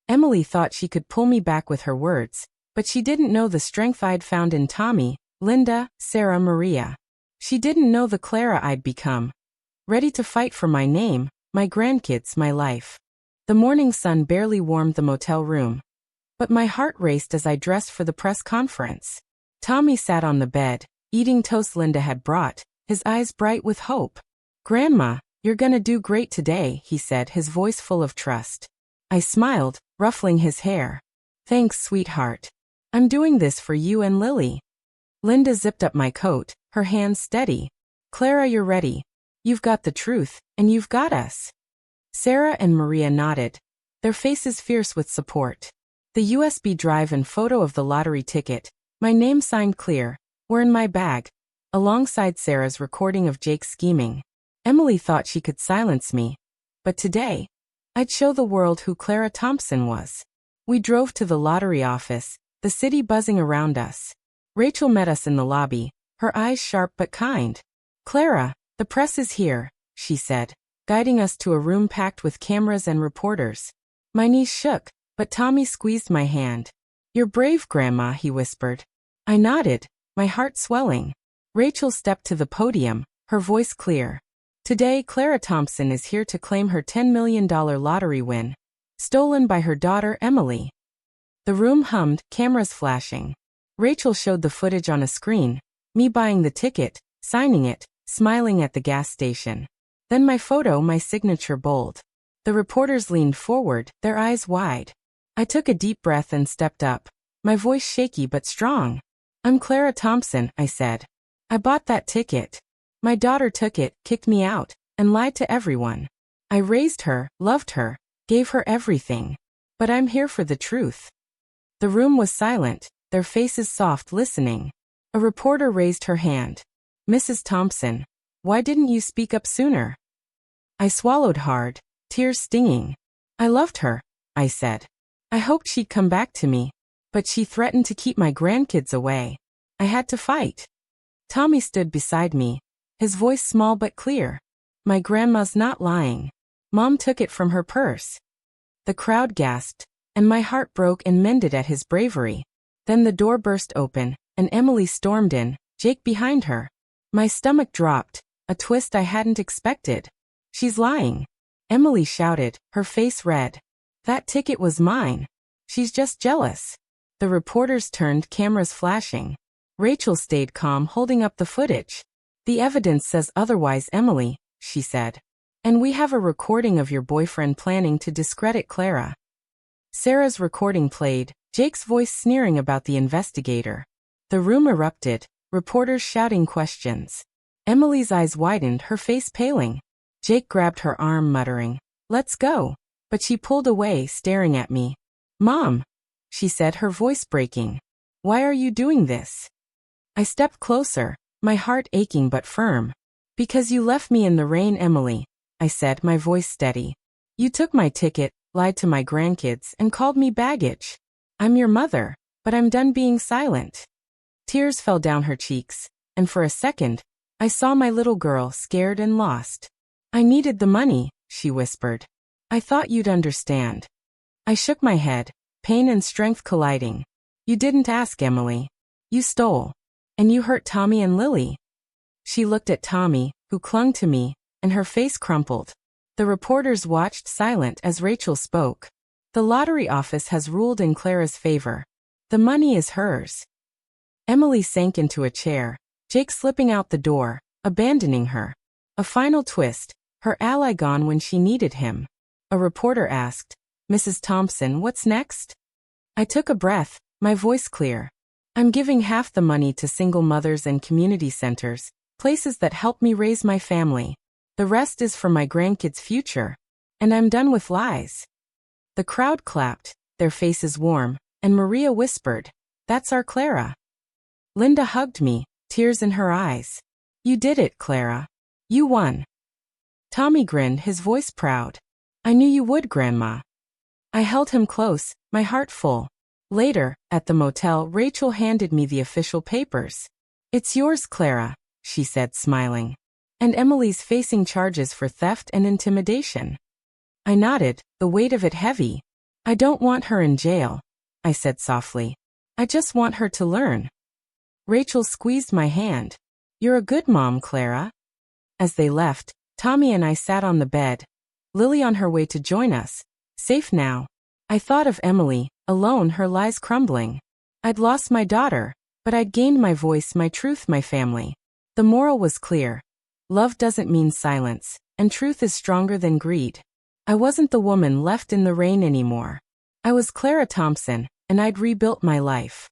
Emily thought she could pull me back with her words, but she didn't know the strength I'd found in Tommy, Linda, Sarah, Maria. She didn't know the Clara I'd become. Ready to fight for my name, my grandkids, my life. The morning sun barely warmed the motel room. But my heart raced as I dressed for the press conference. Tommy sat on the bed, eating toast Linda had brought, his eyes bright with hope. Grandma, you're gonna do great today, he said, his voice full of trust. I smiled, ruffling his hair. Thanks, sweetheart. I'm doing this for you and Lily. Linda zipped up my coat, her hands steady. Clara, you're ready. You've got the truth, and you've got us. Sarah and Maria nodded, their faces fierce with support. The USB drive and photo of the lottery ticket, my name signed clear, were in my bag, alongside Sarah's recording of Jake's scheming. Emily thought she could silence me. But today, I'd show the world who Clara Thompson was. We drove to the lottery office, the city buzzing around us. Rachel met us in the lobby, her eyes sharp but kind. Clara, the press is here, she said, guiding us to a room packed with cameras and reporters. My knees shook, but Tommy squeezed my hand. You're brave, Grandma, he whispered. I nodded, my heart swelling. Rachel stepped to the podium, her voice clear. Today, Clara Thompson is here to claim her $10 million lottery win, stolen by her daughter, Emily. The room hummed, cameras flashing. Rachel showed the footage on a screen, me buying the ticket, signing it, smiling at the gas station. Then my photo, my signature bold. The reporters leaned forward, their eyes wide. I took a deep breath and stepped up, my voice shaky but strong. I'm Clara Thompson, I said. I bought that ticket. My daughter took it, kicked me out, and lied to everyone. I raised her, loved her, gave her everything. But I'm here for the truth. The room was silent, their faces soft, listening. A reporter raised her hand. Mrs. Thompson, why didn't you speak up sooner? I swallowed hard, tears stinging. I loved her, I said. I hoped she'd come back to me. But she threatened to keep my grandkids away. I had to fight. Tommy stood beside me, his voice small but clear. My grandma's not lying. Mom took it from her purse. The crowd gasped, and my heart broke and mended at his bravery. Then the door burst open, and Emily stormed in, Jake behind her. My stomach dropped, a twist I hadn't expected. She's lying. Emily shouted, her face red. That ticket was mine. She's just jealous. The reporters turned, cameras flashing. Rachel stayed calm, holding up the footage. The evidence says otherwise, Emily, she said. And we have a recording of your boyfriend planning to discredit Clara. Sarah's recording played, Jake's voice sneering about the investigator. The room erupted, reporters shouting questions. Emily's eyes widened, her face paling. Jake grabbed her arm, muttering, "Let's go." But she pulled away, staring at me. "Mom," she said, her voice breaking. "Why are you doing this?" I stepped closer, my heart aching but firm. "Because you left me in the rain, Emily," I said, my voice steady. "You took my ticket, lied to my grandkids, and called me baggage. I'm your mother, but I'm done being silent." Tears fell down her cheeks, and for a second, I saw my little girl, scared and lost. "I needed the money," she whispered. "I thought you'd understand." I shook my head, pain and strength colliding. "You didn't ask, Emily. You stole. And you hurt Tommy and Lily." She looked at Tommy, who clung to me, and her face crumpled. The reporters watched silent as Rachel spoke. "The lottery office has ruled in Clara's favor. The money is hers." Emily sank into a chair, Jake slipping out the door, abandoning her. A final twist, her ally gone when she needed him. A reporter asked, "Mrs. Thompson, what's next?" I took a breath, my voice clear. "I'm giving half the money to single mothers and community centers, places that help me raise my family. The rest is for my grandkids' future. And I'm done with lies." The crowd clapped, their faces warm, and Maria whispered, "That's our Clara." Linda hugged me, tears in her eyes. "You did it, Clara. You won." Tommy grinned, his voice proud. "I knew you would, Grandma." I held him close, my heart full. Later, at the motel, Rachel handed me the official papers. "It's yours, Clara," she said, smiling. "And Emily's facing charges for theft and intimidation." I nodded, the weight of it heavy. "I don't want her in jail," I said softly. "I just want her to learn." Rachel squeezed my hand. "You're a good mom, Clara." As they left, Tommy and I sat on the bed. Lily on her way to join us. Safe now. I thought of Emily, alone, her lies crumbling. I'd lost my daughter, but I'd gained my voice, my truth, my family. The moral was clear. Love doesn't mean silence, and truth is stronger than greed. I wasn't the woman left in the rain anymore. I was Clara Thompson, and I'd rebuilt my life.